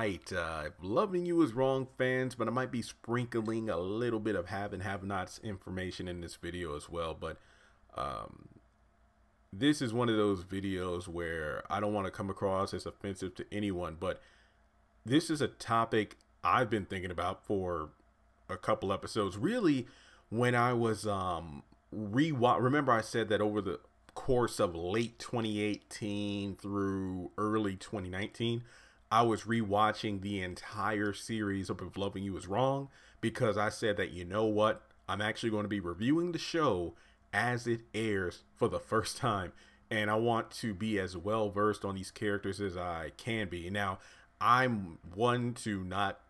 right. Loving You Is Wrong fans, but I might be sprinkling a little bit of have and have nots information in this video as well. But um, this is one of those videos where I don't want to come across as offensive to anyone, but this is a topic I've been thinking about for a couple episodes. Really, when I was remember I said that over the course of late 2018 through early 2019, I was rewatching the entire series of If Loving You Is Wrong because I said that, you know what, I'm actually going to be reviewing the show as it airs for the first time, and I want to be as well versed on these characters as I can be. Now, I'm one to not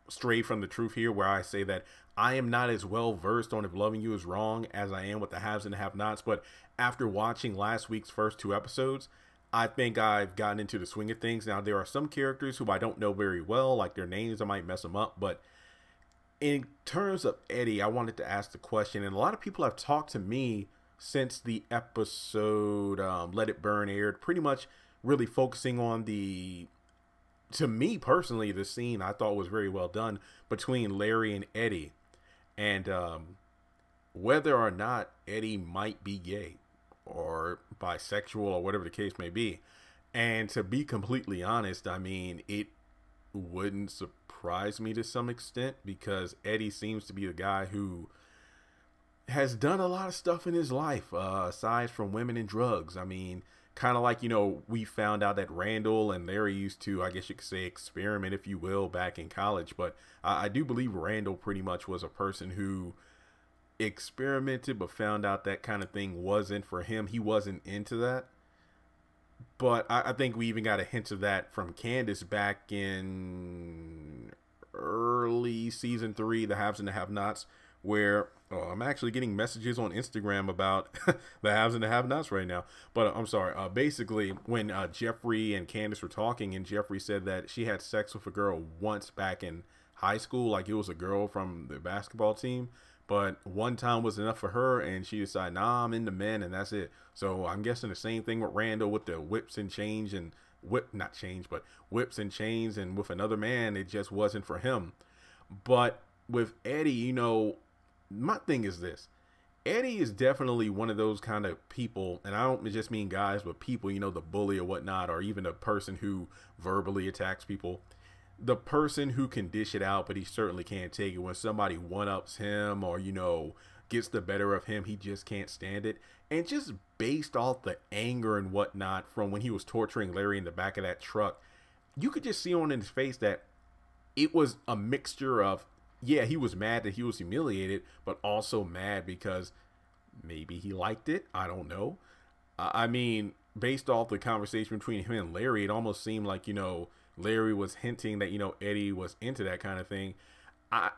stray from the truth here, where I say that I am not as well versed on If Loving You Is Wrong as I am with the haves and the have-nots, but after watching last week's first two episodes, I think I've gotten into the swing of things. Now, there are some characters who I don't know very well, like their names, I might mess them up, but in terms of Eddie, I wanted to ask the question, and a lot of people have talked to me since the episode Let It Burn aired, pretty much really focusing on to me personally, the scene I thought was very well done between Larry and Eddie, and whether or not Eddie might be gay or bisexual or whatever the case may be. And to be completely honest, I mean, it wouldn't surprise me to some extent, because Eddie seems to be a guy who has done a lot of stuff in his life, aside from women and drugs. I mean, kind of like, you know, we found out that Randall and Larry used to, I guess you could say, experiment, if you will, back in college. But I do believe Randall pretty much was a person who experimented, but found out that kind of thing wasn't for him. He wasn't into that. But I think we even got a hint of that from Candace back in early season 3, The Haves and the Have-Nots, where I'm actually getting messages on Instagram about the haves and the have-nots right now. But I'm sorry. Basically, when Jeffrey and Candace were talking, and Jeffrey said that she had sex with a girl once back in high school, like it was a girl from the basketball team, but one time was enough for her, and she decided, nah, I'm into men, and that's it. So I'm guessing the same thing with Randall with the whips and chains and whips and chains, and with another man, it just wasn't for him. But with Eddie, you know, my thing is this. Eddie is definitely one of those kind of people, and I don't just mean guys, but people, you know, the bully or whatnot, or even a person who verbally attacks people. The person who can dish it out, but he certainly can't take it. When somebody one-ups him or, you know, gets the better of him, he just can't stand it. And just based off the anger and whatnot from when he was torturing Larry in the back of that truck, you could just see on his face that it was a mixture of, yeah, he was mad that he was humiliated, but also mad because maybe he liked it. I don't know. I mean, based off the conversation between him and Larry, it almost seemed like, you know, Larry was hinting that, you know, Eddie was into that kind of thing.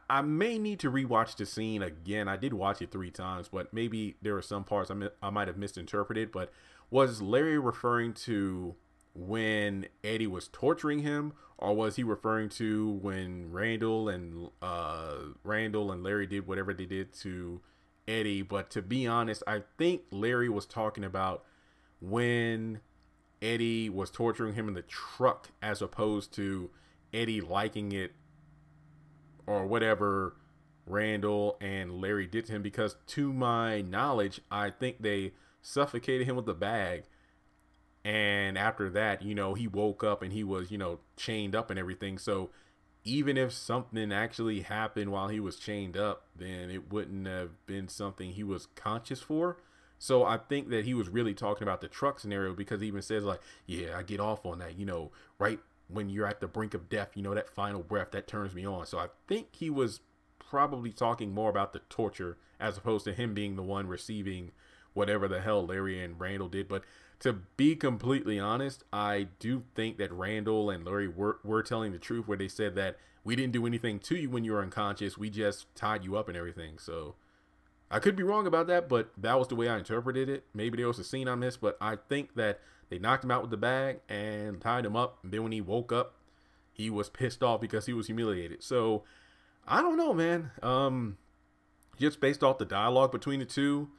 I may need to rewatch the scene again. I did watch it 3 times, but maybe there were some parts I might have misinterpreted. But was Larry referring to when Eddie was torturing him, or was he referring to when Randall and Larry did whatever they did to Eddie? But to be honest, I think Larry was talking about when Eddie was torturing him in the truck, as opposed to Eddie liking it or whatever Randall and Larry did to him, because to my knowledge, I think they suffocated him with a bag. And after that, you know, he woke up and he was, you know, chained up and everything. So even if something actually happened while he was chained up, then it wouldn't have been something he was conscious for. So I think that he was really talking about the truck scenario, because he even says, like, yeah, I get off on that, you know, right when you're at the brink of death, you know, that final breath, that turns me on. So I think he was probably talking more about the torture as opposed to him being the one receiving whatever the hell Larry and Randall did. But to be completely honest, I do think that Randall and Larry were telling the truth, where they said that we didn't do anything to you when you were unconscious. We just tied you up and everything. So I could be wrong about that, but that was the way I interpreted it. Maybe there was a scene I missed, but I think that they knocked him out with the bag and tied him up. And then when he woke up, he was pissed off because he was humiliated. So I don't know, man. Just based off the dialogue between the two,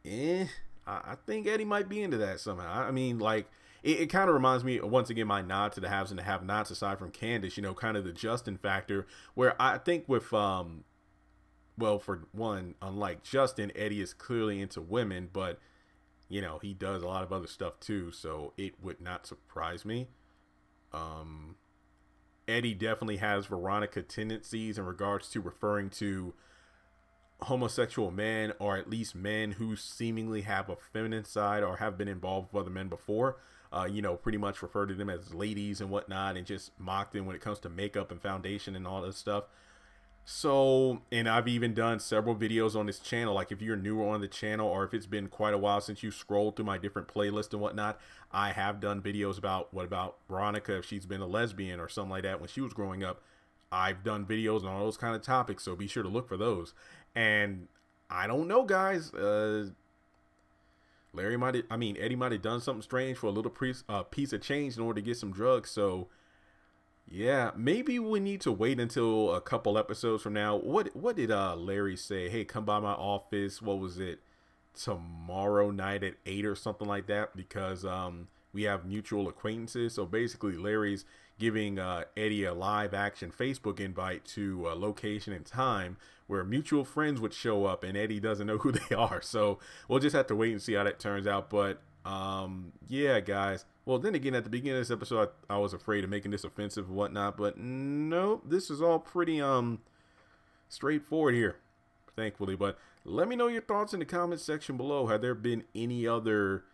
I think Eddie might be into that somehow. I mean, like, it kind of reminds me, once again, my nod to the haves and the have-nots, aside from Candace, kind of the Justin factor, where I think with, well, for one, unlike Justin, Eddie is clearly into women, but, he does a lot of other stuff too, so it would not surprise me. Eddie definitely has Veronica tendencies in regards to referring to homosexual men, or at least men who seemingly have a feminine side or have been involved with other men before. Pretty much refer to them as ladies and whatnot, and just mock them when it comes to makeup and foundation and all this stuff. So, and I've even done several videos on this channel. Like, if you're newer on the channel, or if it's been quite a while since you scrolled through my different playlists and whatnot, I have done videos about what about Veronica, if she's been a lesbian or something like that when she was growing up. I've done videos on all those kind of topics, so be sure to look for those. And I don't know, guys. Eddie might have done something strange for a little piece of change in order to get some drugs. So, yeah, maybe we need to wait until a couple episodes from now. What did Larry say? Hey, come by my office. What was it? Tomorrow night at 8 or something like that, because we have mutual acquaintances. So basically, Larry's giving Eddie a live action Facebook invite to a location and time where mutual friends would show up, and Eddie doesn't know who they are. So we'll just have to wait and see how that turns out. But yeah, guys. Well, then again, at the beginning of this episode, I was afraid of making this offensive and whatnot, but no, this is all pretty straightforward here, thankfully. But let me know your thoughts in the comment section below. Have there been any other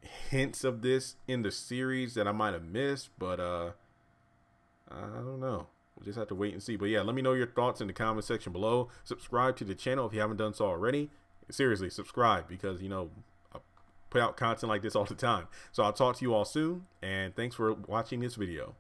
hints of this in the series that I might have missed? But I don't know. We'll just have to wait and see. But yeah, let me know your thoughts in the comment section below. Subscribe to the channel if you haven't done so already. Seriously, subscribe, because I put out content like this all the time. So I'll talk to you all soon, and thanks for watching this video.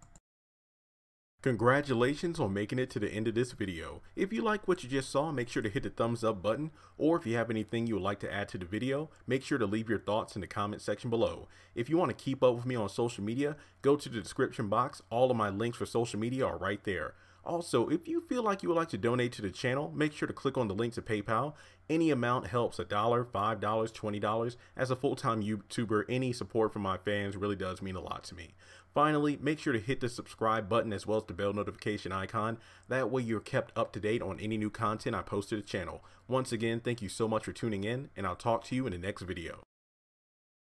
Congratulations on making it to the end of this video. If you like what you just saw, make sure to hit the thumbs up button, or if you have anything you would like to add to the video, make sure to leave your thoughts in the comment section below. If you want to keep up with me on social media, go to the description box. All of my links for social media are right there. Also, if you feel like you would like to donate to the channel, make sure to click on the link to PayPal. Any amount helps. $1, $5, $20. As a full-time YouTuber, any support from my fans really does mean a lot to me. Finally, make sure to hit the subscribe button as well as the bell notification icon. That way you're kept up to date on any new content I post to the channel. Once again, thank you so much for tuning in, and I'll talk to you in the next video.